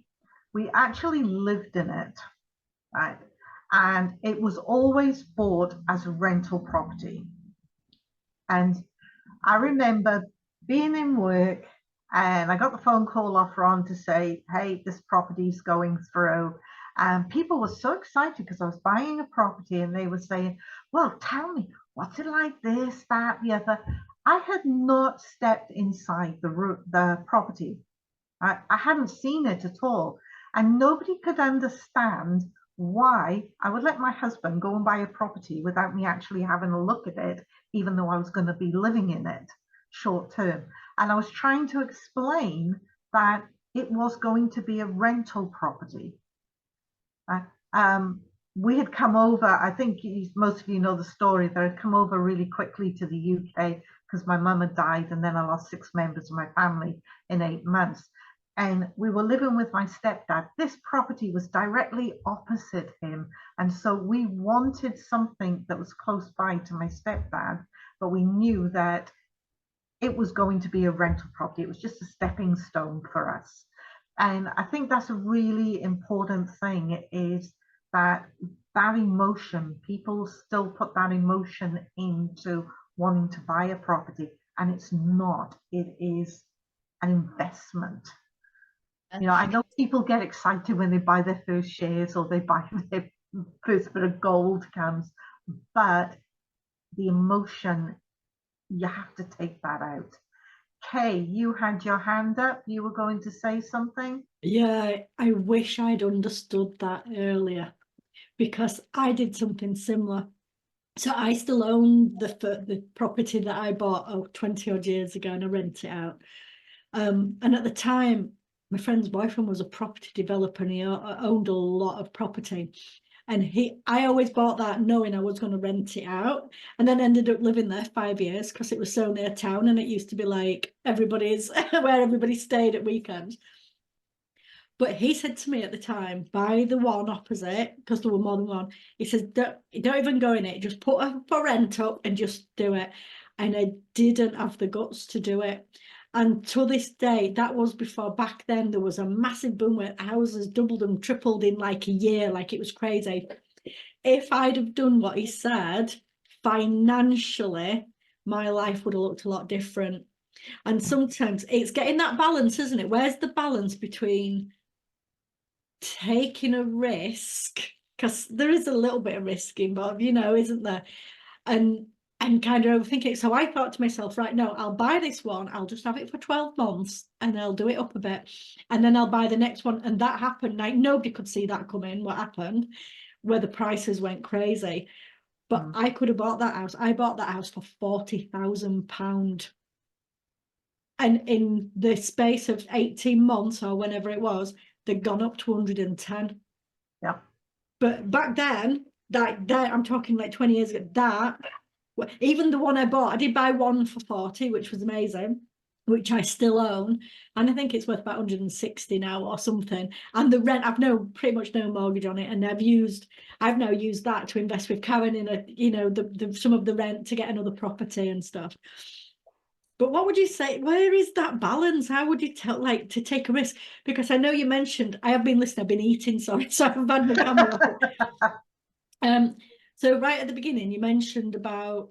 we actually lived in it, right? And it was always bought as a rental property. And I remember being in work and I got the phone call off Ron to say, hey, this property's going through. And people were so excited because I was buying a property and they were saying, well, tell me, what's it like, this, that, the other. I had not stepped inside the property. I hadn't seen it at all. And nobody could understand why I would let my husband go and buy a property without me actually having a look at it, even though I was going to be living in it short term. And I was trying to explain that it was going to be a rental property. We had come over, I think most of you know the story, that I'd come over really quickly to the UK because my mum had died and then I lost 6 members of my family in 8 months. And we were living with my stepdad. This property was directly opposite him. And so we wanted something that was close by to my stepdad, but we knew that it was going to be a rental property. It was just a stepping stone for us. And I think that's a really important thing, is that emotion, people still put that emotion into wanting to buy a property, and it's not, it is an investment. You know, I know people get excited when they buy their first shares or they buy their first bit of gold comes, but the emotion, you have to take that out. Kay, you had your hand up. You were going to say something? Yeah, I wish I'd understood that earlier, because I did something similar. So I still own the property that I bought 20 odd years ago, and I rent it out. And at the time, my friend's boyfriend was a property developer and he owned a lot of property. And I always bought that knowing I was going to rent it out, and then ended up living there 5 years because it was so near town, and it used to be like everybody's where everybody stayed at weekends. But he said to me at the time, buy the one opposite, because there were more than one. He says, don't even go in it, just put a for rent up and just do it. And I didn't have the guts to do it. And to this day, that was before, back then there was a massive boom where houses doubled and tripled in like a year, like it was crazy. If I'd have done what he said, financially, my life would have looked a lot different. And sometimes it's getting that balance, isn't it? Where's the balance between taking a risk, because there is a little bit of risk involved, you know, isn't there? And kind of overthinking. So I thought to myself, right, no, I'll buy this one, I'll just have it for 12 months and I'll do it up a bit, and then I'll buy the next one. And that happened, like nobody could see that coming, what happened, where the prices went crazy. But I could have bought that house. I bought that house for £40,000. And in the space of 18 months or whenever it was, they'd gone up to 110. Yeah. But back then, that I'm talking like 20 years ago, that even the one I bought, I did buy one for 40, which was amazing, which I still own, and I think it's worth about 160 now or something. And the rent, I've pretty much no mortgage on it, and I've now used that to invest with Karen in a, you know, the some of the rent to get another property and stuff. But what would you say, where is that balance? How would you tell, like, to take a risk? Because I know you mentioned, I have been listening, I've been eating, sorry, so I've had my camera off. So right at the beginning, you mentioned about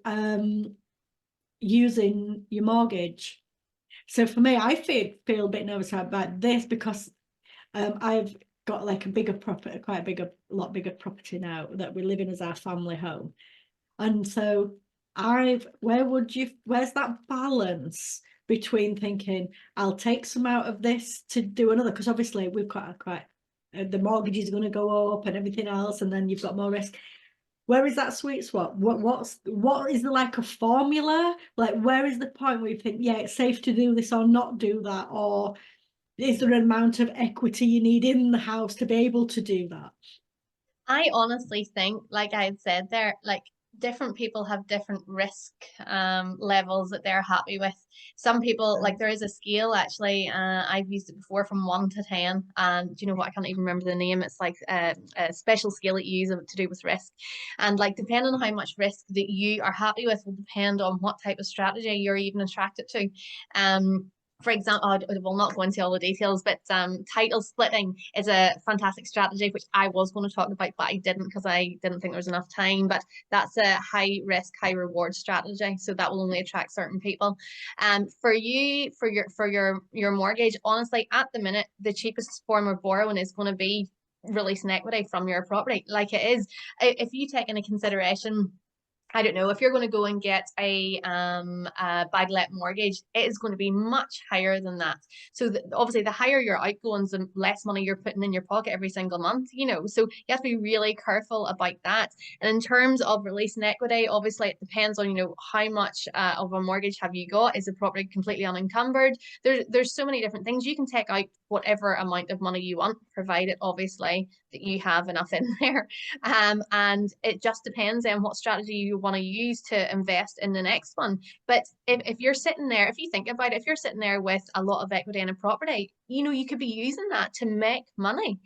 using your mortgage. So for me, I feel a bit nervous about this because I've got like a bigger property, a lot bigger property now that we live in as our family home. And so where's that balance between thinking I'll take some out of this to do another, because obviously we've got quite the mortgage is going to go up and everything else, and then you've got more risk. Where is that sweet spot? What is the, like, a formula? Like, where is the point where you think, yeah, it's safe to do this or not do that? Or is there an amount of equity you need in the house to be able to do that? I honestly think, like I had said there, like different people have different risk levels that they're happy with. Some people, like there is a scale actually, I've used it before, from 1 to 10, and do you know what, I can't even remember the name. It's like a special scale that you use to do with risk, and like depending on how much risk that you are happy with will depend on what type of strategy you're even attracted to. For example, I will not go into all the details, but title splitting is a fantastic strategy, which I was going to talk about, but I didn't because I didn't think there was enough time. But that's a high risk, high reward strategy, so that will only attract certain people. For you, for your mortgage, honestly, at the minute, the cheapest form of borrowing is going to be releasing equity from your property. Like it is, if you take into consideration, I don't know, if you're going to go and get a buy-to-let mortgage, it is going to be much higher than that. So obviously, the higher your outgoings, the less money you're putting in your pocket every single month, you know. So you have to be really careful about that. And in terms of releasing equity, obviously, it depends on, you know, how much of a mortgage have you got? Is the property completely unencumbered? There's so many different things. You can take out whatever amount of money you want, provided obviously that you have enough in there. And it just depends on what strategy you want to use to invest in the next one. But if you're sitting there, if you think about it, if you're sitting there with a lot of equity in a property, you know, you could be using that to make money.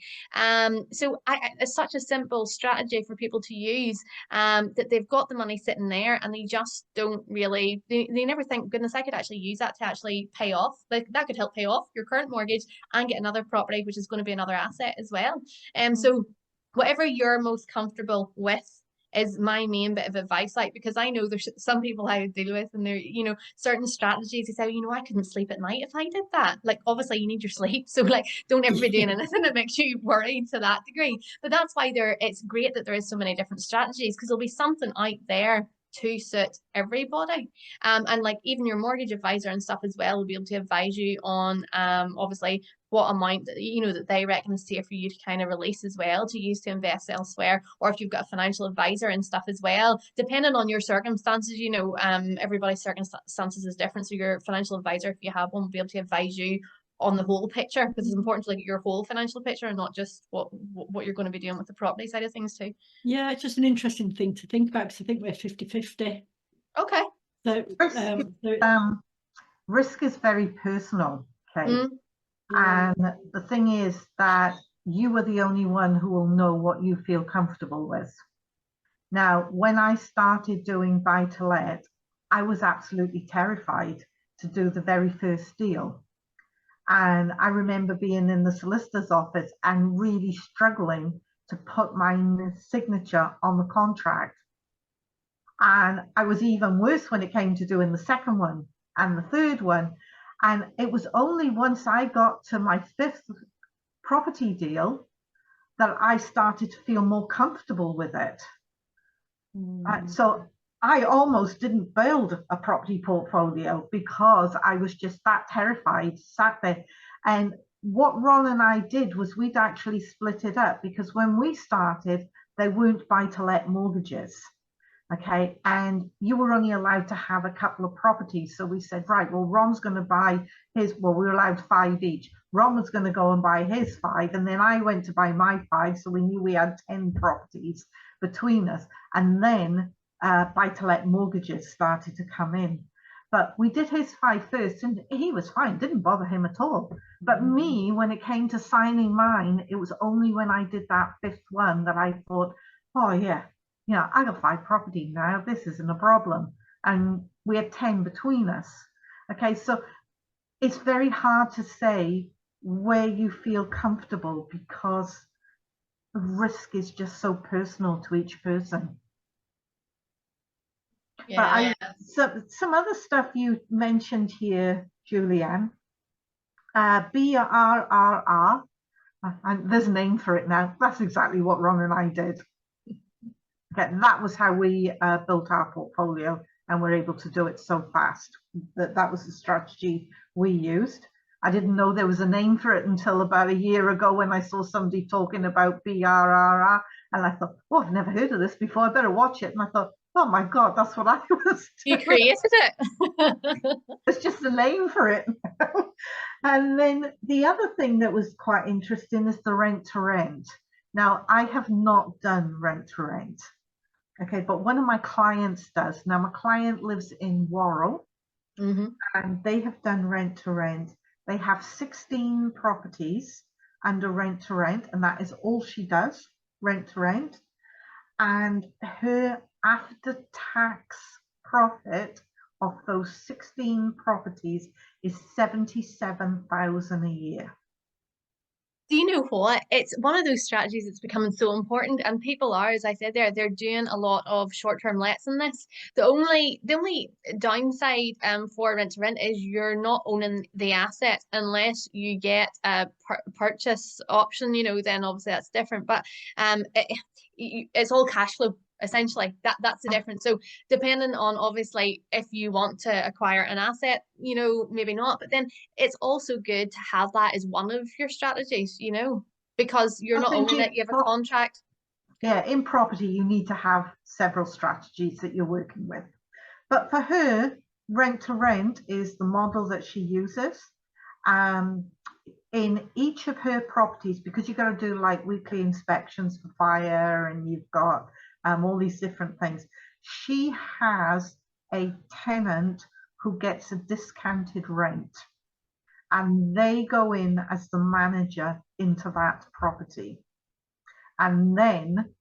So it's such a simple strategy for people to use, that they've got the money sitting there and they just don't really, they never think, goodness, I could actually use that to actually pay off. Like that could help pay off your current mortgage and get another property, which is going to be another asset as well. So whatever you're most comfortable with is my main bit of advice. Like, because I know there's some people I deal with, and they're, you know, certain strategies, they say, you know, I couldn't sleep at night if I did that. Like, obviously you need your sleep, so like don't ever be doing anything that makes you worried to that degree. But that's why it's great that there is so many different strategies, because there'll be something out there to suit everybody. And like even your mortgage advisor and stuff as well will be able to advise you on obviously what amount that, you know, that they reckon is safe for you to kind of release as well, to use to invest elsewhere, or if you've got a financial advisor and stuff as well, depending on your circumstances. You know, everybody's circumstances is different, so your financial advisor, if you have one, will be able to advise you on the whole picture, because it's important to look at your whole financial picture and not just what you're going to be doing with the property side of things too. Yeah, it's just an interesting thing to think about, because I think we're 50-50. Okay. So, risk is very personal, okay? Yeah. And the thing is that you are the only one who will know what you feel comfortable with. Now, when I started doing buy-to-let, I was absolutely terrified to do the very first deal. And I remember being in the solicitor's office and really struggling to put my signature on the contract. And I was even worse when it came to doing the second one and the third one. And it was only once I got to my fifth property deal that I started to feel more comfortable with it. So I almost didn't build a property portfolio because I was just that terrified, sat there. And what Ron and I did was we'd actually split it up, because when we started, they weren't buy-to-let mortgages. Okay, and you were only allowed to have a couple of properties. So we said, right, well, Ron's going to buy his, well, we were allowed 5 each. Ron was going to go and buy his 5, and then I went to buy my 5. So we knew we had 10 properties between us. And then buy-to-let mortgages started to come in. But we did his 5 first, and he was fine, didn't bother him at all. But me, when it came to signing mine, it was only when I did that 5th one that I thought, oh yeah, I got 5 properties now, this isn't a problem. And we had 10 between us. Okay, so it's very hard to say where you feel comfortable, because risk is just so personal to each person. Yeah. But some other stuff you mentioned here, Julieanne, BRRR, and there's a name for it now. That's exactly what Ron and I did. Okay, that was how we built our portfolio, and were able to do it so fast. That was the strategy we used. I didn't know there was a name for it until about a year ago, when I saw somebody talking about BRRR, and I thought, oh, I've never heard of this before, I better watch it. And I thought, oh my God, that's what I was doing. You created it. It's just a name for it. And then the other thing that was quite interesting is the rent to rent. Now, I have not done rent to rent. Okay, but one of my clients does. Now, my client lives in Worrell, and they have done rent to rent. They have 16 properties under rent to rent, and that is all she does, rent to rent. And her after tax profit of those 16 properties is 77,000 a year. Do you know what? It's one of those strategies that's becoming so important, and people are, as I said there, they're doing a lot of short-term lets in this. The only downside for rent to rent is you're not owning the asset unless you get a purchase option. Then obviously that's different. But it's all cash flow. Essentially, that's the difference. So depending on, obviously, if you want to acquire an asset, maybe not, but then it's also good to have that as one of your strategies, because you're not owning it, you have a contract. Yeah, in property, you need to have several strategies that you're working with. But for her, rent to rent is the model that she uses. In each of her properties, because you've got to do like weekly inspections for fire, and you've got all these different things. She has a tenant who gets a discounted rent, and they go in as the manager into that property. And then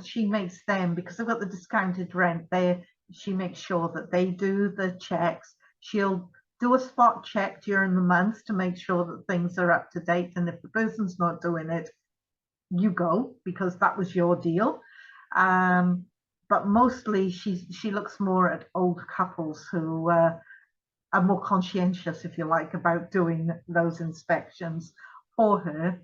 she makes them, because they've got the discounted rent, she makes sure that they do the checks. She'll do a spot check during the month to make sure that things are up to date. And if the person's not doing it, you go, because that was your deal. But mostly she looks more at old couples who are more conscientious, if you like, about doing those inspections for her.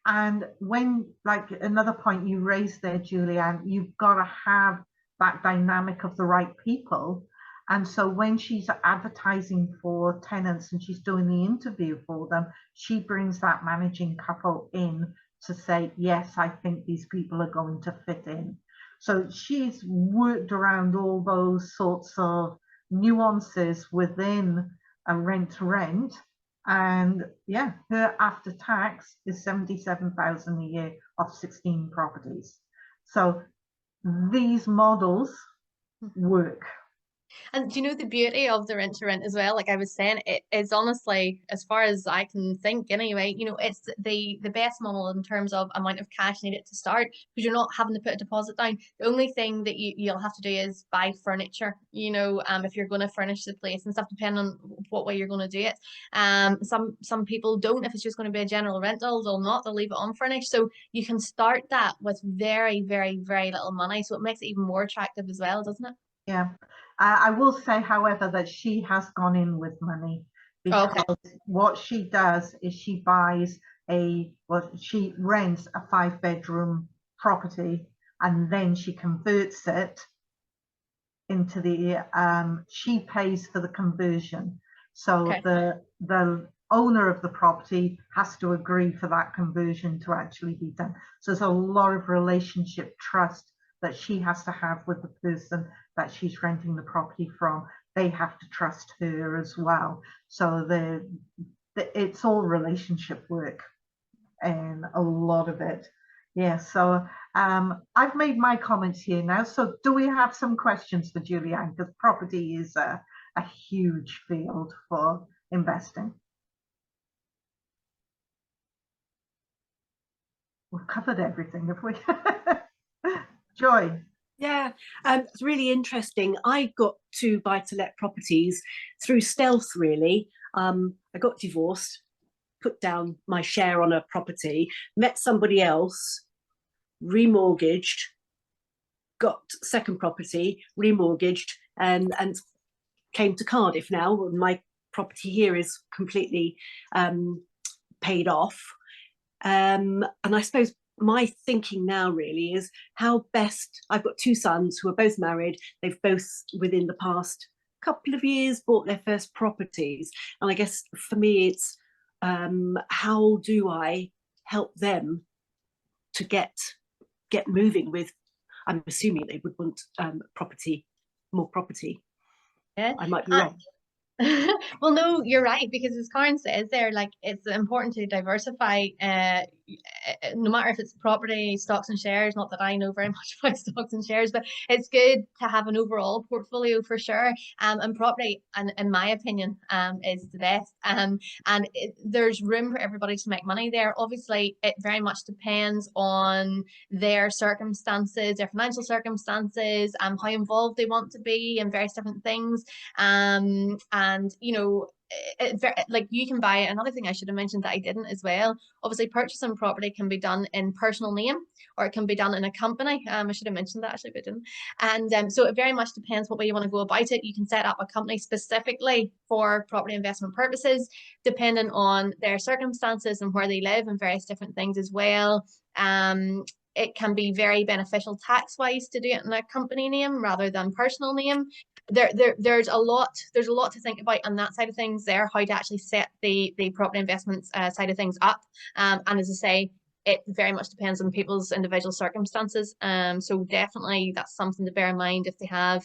And when, like another point you raised there, Julieanne, you've got to have that dynamic of the right people. And so when she's advertising for tenants and she's doing the interview for them, she brings that managing couple in to say, yes, I think these people are going to fit in. So she's worked around all those sorts of nuances within a rent to rent And yeah, her after tax is 77,000 a year of 16 properties. So these models work. And do you know the beauty of the rent to rent as well? Like I was saying, it is honestly, as far as I can think anyway, you know, it's the best model in terms of amount of cash needed to start because you're not having to put a deposit down. The only thing that you'll have to do is buy furniture, you know, if you're going to furnish the place and stuff, depending on what way you're going to do it. Some people don't. If it's just going to be a general rental, they'll not. They'll leave it unfurnished. So you can start that with very, very, very little money. So it makes it even more attractive as well, doesn't it? Yeah. I will say, however, that she has gone in with money because Okay. what she does is she buys she rents a 5-bedroom property and then she converts it into she pays for the conversion. So Okay. the owner of the property has to agree for that conversion to actually be done. So there's a lot of relationship trust that she has to have with the person that she's renting the property from. They have to trust her as well. So it's all relationship work, and a lot of it. Yeah, so I've made my comments here now. So do we have some questions for Julieanne? Because property is a huge field for investing. We've covered everything, have we? Joy. Yeah, it's really interesting. I got to buy-to-let properties through stealth, really. I got divorced, put down my share on a property, met somebody else, remortgaged, got second property, remortgaged, and came to Cardiff now. My property here is completely paid off. And I suppose my thinking now really is how best. I've got 2 sons who are both married. They've both within the past couple of years bought their first properties, and I guess for me it's how do I help them to get moving with. I'm assuming they would want more property. Yeah. I might be wrong. Well, no, you're right, because as Karen says there, like it's important to diversify, no matter if it's property, stocks and shares, not that I know very much about stocks and shares, but it's good to have an overall portfolio for sure. And property, and in my opinion, is the best. And there's room for everybody to make money there. Obviously, it very much depends on their circumstances, their financial circumstances, how involved they want to be in various different things. And you know, like you can buy another thing I should have mentioned that I didn't as well. Obviously, purchasing property can be done in personal name or it can be done in a company. I should have mentioned that actually, but I didn't. And so it very much depends what way you want to go about it. You can set up a company specifically for property investment purposes, depending on their circumstances and where they live and various different things as well. It can be very beneficial tax wise to do it in a company name rather than personal name. There's a lot to think about on that side of things there, how to actually set the property investments side of things up. And as I say, it very much depends on people's individual circumstances. So definitely that's something to bear in mind. If they have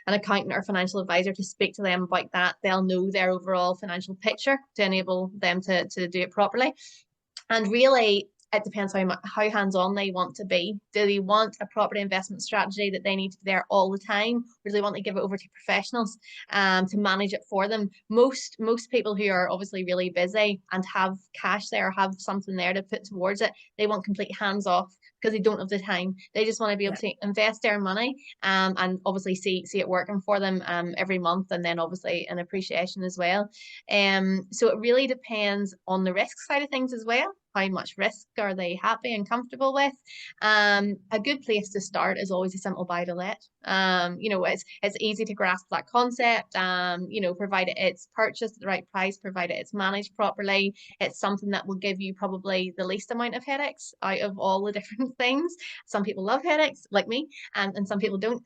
an accountant or financial advisor to speak to them about that, they'll know their overall financial picture to enable them to do it properly. And really, it depends how hands-on they want to be. Do they want a property investment strategy that they need to be there all the time, or do they want to give it over to professionals to manage it for them? Most people who are obviously really busy and have cash there, have something there to put towards it, they want complete hands-off because they don't have the time. They just want to be able to invest their money and obviously see it working for them every month, and then obviously an appreciation as well. So it really depends on the risk side of things as well. How much risk are they happy and comfortable with? A good place to start is always a simple buy to let. You know, it's easy to grasp that concept. You know, provided it's purchased at the right price, provided it's managed properly, it's something that will give you probably the least amount of headaches out of all the different things. Some people love headaches, like me, and some people don't.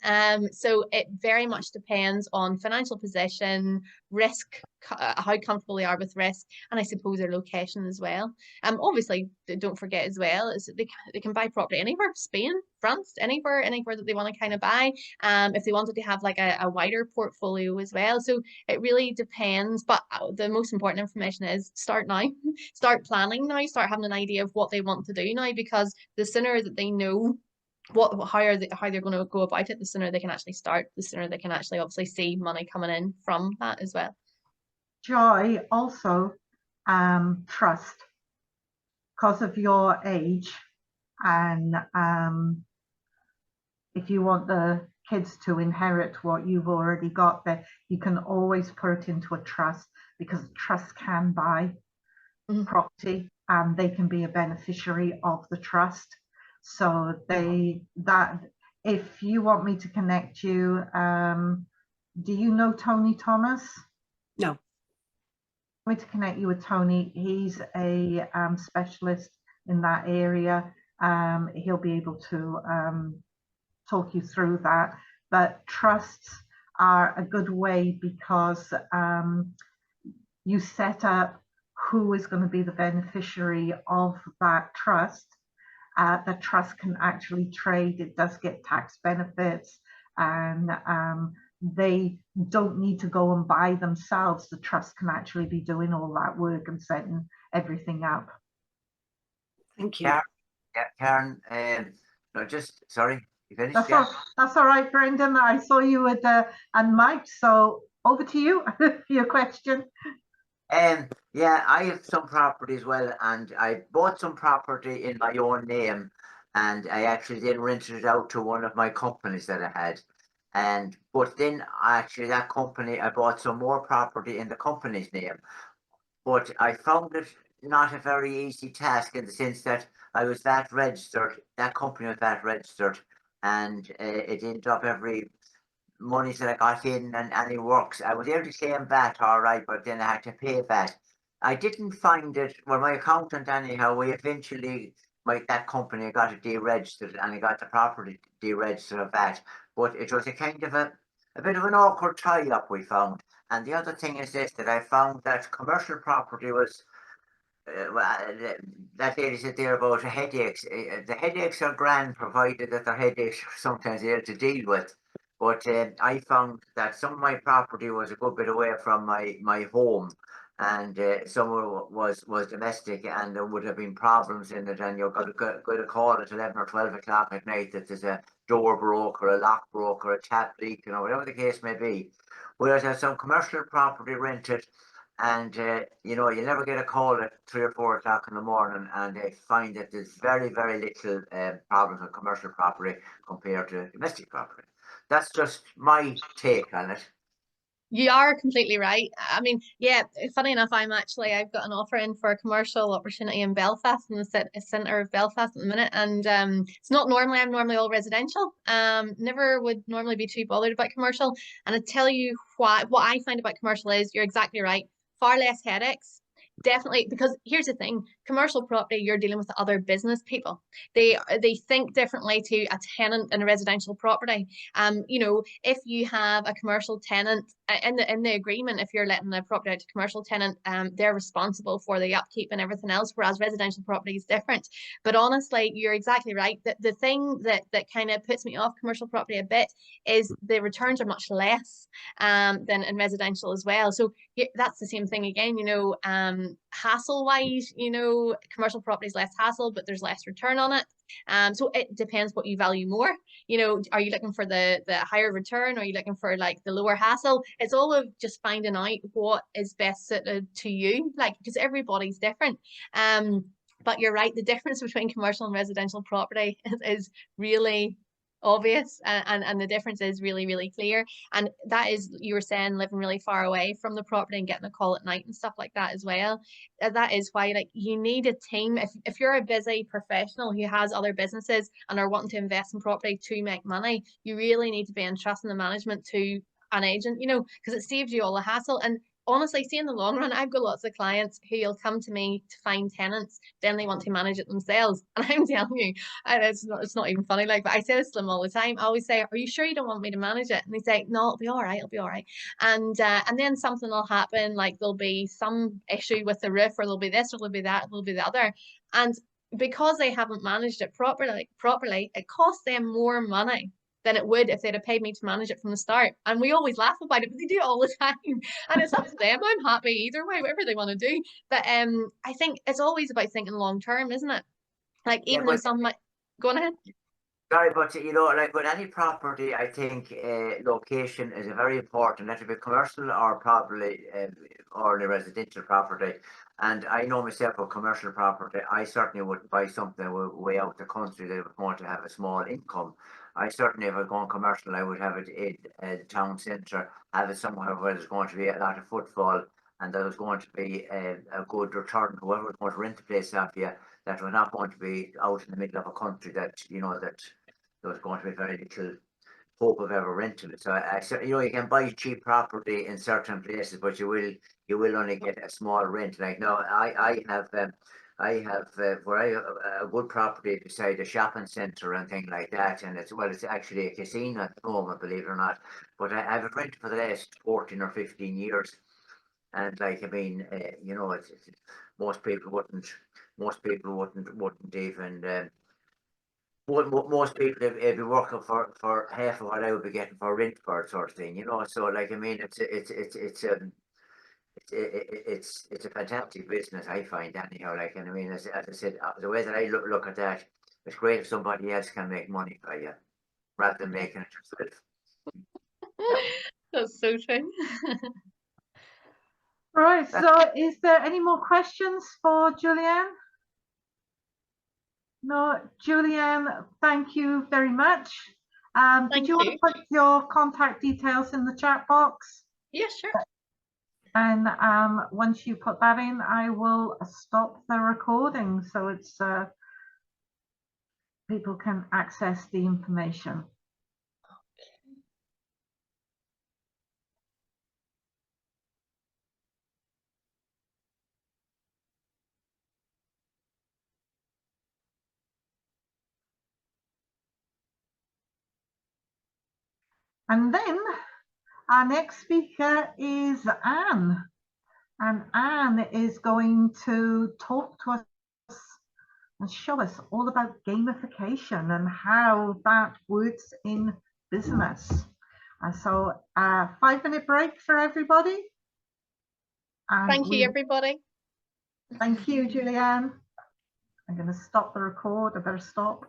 So it very much depends on financial position, risk how comfortable they are with risk, and I suppose their location as well. Obviously, don't forget as well is that they can buy property anywhere, Spain, France, anywhere that they want to kind of buy. If they wanted to have like a wider portfolio as well. So it really depends. But the most important information is start now, start planning now, start having an idea of what they want to do now, because the sooner that they know how they're going to go about it, the sooner they can actually start, the sooner they can actually obviously see money coming in from that as well. Joy, also trust, because of your age, and if you want the kids to inherit what you've already got there, you can always put it into a trust, because trust can buy property and they can be a beneficiary of the trust. So if you want me to connect you, do you know Tony Thomas? No. I'm going to connect you with Tony. He's a specialist in that area. He'll be able to talk you through that. But trusts are a good way, because you set up who is going to be the beneficiary of that trust. The trust can actually trade. It does get tax benefits, and they don't need to go and buy themselves. The trust can actually be doing all that work and setting everything up. Thank you. Karen, no, just sorry, you finished? That's all right, Brendan. I saw you with and Mike, so over to you for your question. Yeah, I have some property as well, and I bought some property in my own name, and I actually then rented it out to one of my companies that I had. But then actually that company, I bought some more property in the company's name, but I found it not a very easy task, in the sense that I was VAT registered, that company was VAT registered, and it ended up every money that I got in and any works, I was able to claim VAT all right, but then I had to pay VAT. I didn't find it, well, my accountant anyhow, we eventually, that company got it deregistered, and I got the property deregistered of that, but it was a kind of a bit of an awkward tie-up we found. And the other thing is this, that I found that commercial property was, that lady said there about headaches. The headaches are grand, provided that the headaches are sometimes there to deal with. But I found that some of my property was a good bit away from my home, and some was domestic, and there would have been problems in it, and you're going to call at 11 or 12 o'clock at night that there's a door broke or a lock broke or a tap leak, whatever the case may be. Whereas I had some commercial property rented, and you never get a call at 3 or 4 o'clock in the morning, and I find that there's very, very little problems with commercial property compared to domestic property. That's just my take on it. You are completely right. I mean, yeah, funny enough, I've got an offer in for a commercial opportunity in Belfast, in the centre of Belfast at the minute. And it's not normally, I'm normally all residential. Never would normally be too bothered about commercial. And I tell you what I find about commercial is, you're exactly right. Far less headaches. Definitely, because here's the thing, commercial property, you're dealing with other business people. They think differently to a tenant in a residential property. If you have a commercial tenant in the agreement, if you're letting the property out to commercial tenant, they're responsible for the upkeep and everything else, whereas residential property is different. But honestly, you're exactly right. The thing that kind of puts me off commercial property a bit is the returns are much less than in residential as well. So that's the same thing again, hassle wise, commercial property is less hassle, but there's less return on it. So it depends what you value more. Are you looking for the higher return, or are you looking for like the lower hassle? It's all of just finding out what is best suited to you, because everybody's different. But you're right, the difference between commercial and residential property is really obvious, and the difference is really, really clear. And that is, you were saying, living really far away from the property and getting a call at night and stuff like that as well. That is why, you need a team. If you're a busy professional who has other businesses and are wanting to invest in property to make money, you really need to be entrusting the management to an agent, because it saves you all the hassle. And honestly, see, in the long run, I've got lots of clients who'll come to me to find tenants, then they want to manage it themselves. And I'm telling you, it's not even funny. Like, but I say this to them all the time. I always say, "Are you sure you don't want me to manage it?" And they say, "No, it'll be all right. It'll be all right." And then something will happen, like there'll be some issue with the roof, or there'll be this, or there'll be that, or there'll be the other. And because they haven't managed it properly, it costs them more money than it would if they'd have paid me to manage it from the start. And we always laugh about it, but they do it all the time. And it's up to them. I'm happy either way, whatever they want to do. But I think it's always about thinking long term, isn't it? Like, even Yeah, if some might go on ahead. sorry, but you know, like with any property, I think location is a very important. Let it be commercial or probably or the residential property. And I know myself with commercial property, I certainly wouldn't buy something way out the country that was going to have a small income. I certainly, if I was going commercial, I would have it in a town centre, have it somewhere where there's going to be a lot of footfall, and there was going to be a good return. Whoever was going to rent the place off you, that was not going to be out in the middle of a country that, you know, that there was going to be very little hope of ever renting it. So you know, you can buy cheap property in certain places, but you will only get a small rent. Like now, I have where I have a good property beside a shopping centre and things like that, and it's actually a casino at the moment, believe it or not. But I have it rented for the last 14 or 15 years, and like, I mean, you know, most people wouldn't even. Most people, if you're working for half of what I would be getting for rent for it, sort of thing, you know. So, like, I mean, it's a fantastic business, I find, anyhow. Like, and I mean, as I said, the way that I look at that, it's great if somebody else can make money by you rather than making it yourself. That's so true. Right, so is there any more questions for Julieanne? No, Julieanne, thank you very much. Did you want to put your contact details in the chat box? Yeah, sure. And once you put that in, I will stop the recording so it's people can access the information. And then our next speaker is Anne. And Anne is going to talk to us and show us all about gamification and how that works in business. So 5-minute break for everybody. And Thank you, everybody. Thank you, Julieanne. I'm going to stop the record. I better stop.